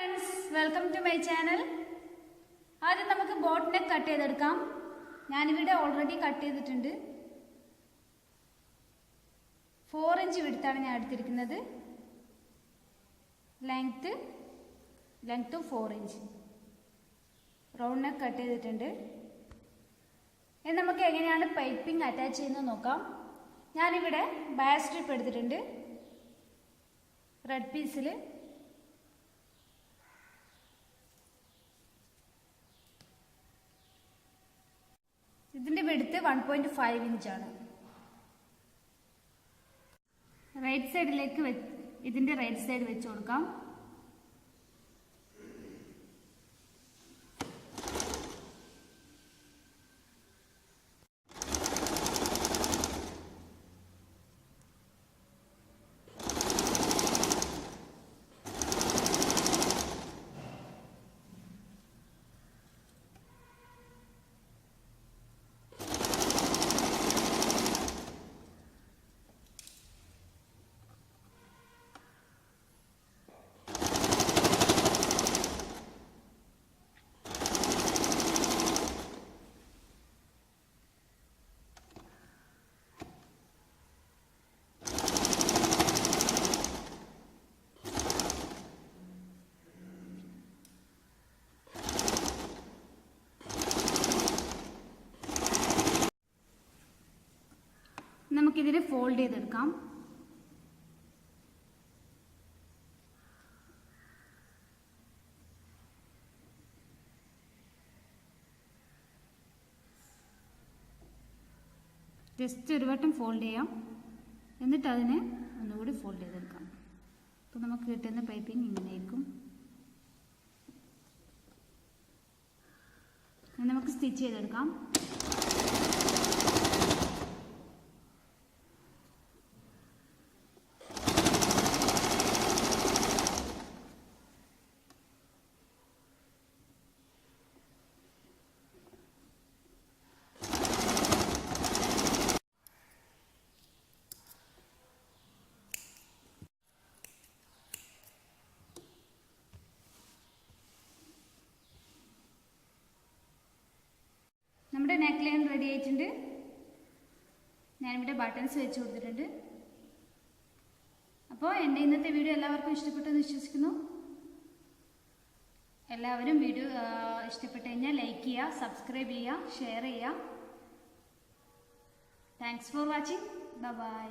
friends, welcome to my channel. ആദ്യം നമുക്ക് boat neck cut ചെയ്തെടുക്കാം. ഞാനിവിടെ ഓൾറെഡി കട്ട് ചെയ്തിട്ടുണ്ട്. 4 ഇഞ്ച് വിഡ്ത്താണ് ഞാൻ എടുത്തിരിക്കുന്നത്. Length 4 inch. Round neck cut ചെയ്തിട്ടുണ്ട്. ഇനി നമുക്ക് എങ്ങനെയാണ് പൈപ്പിംഗ് അറ്റാച്ച് ചെയ്യുന്നത് നോക്കാം. ഞാനിവിടെ ബയർ സ്ട്രിപ്പ് എടുത്തിട്ടുണ്ട്. റെഡ് പീസിൽ ഇതിന്റെ വിഡ്ത്ത് 1.5 ഇഞ്ചാണ്. റൈറ്റ് സൈഡിലേക്ക് ഇതിന്റെ റൈറ്റ് സൈഡ് വെച്ച് കൊടുക്കാം. നമുക്കിതിനെ ഫോൾഡ് ചെയ്തെടുക്കാം. ജസ്റ്റ് ഒരു വട്ടം ഫോൾഡ് ചെയ്യാം, എന്നിട്ട് അതിനെ ഒന്നുകൂടി ഫോൾഡ് ചെയ്തെടുക്കാം. അപ്പോൾ നമുക്ക് കിട്ടുന്ന പൈപ്പിംഗ് ഇങ്ങനെയായിരിക്കും. നമുക്ക് സ്റ്റിച്ച് ചെയ്തെടുക്കാം. നമ്മുടെ നെക്ക് ലൈൻ റെഡി ആയിട്ടുണ്ട്. ഞാനിവിടെ ബട്ടൺസ് വെച്ച് കൊടുത്തിട്ടുണ്ട്. അപ്പോൾ എൻ്റെ ഇന്നത്തെ വീഡിയോ എല്ലാവർക്കും ഇഷ്ടപ്പെട്ടെന്ന് വിശ്വസിക്കുന്നു. എല്ലാവരും വീഡിയോ ഇഷ്ടപ്പെട്ട് കഴിഞ്ഞാൽ ലൈക്ക് ചെയ്യുക, സബ്സ്ക്രൈബ് ചെയ്യുക, ഷെയർ ചെയ്യുക. Thanks for watching. ബൈ.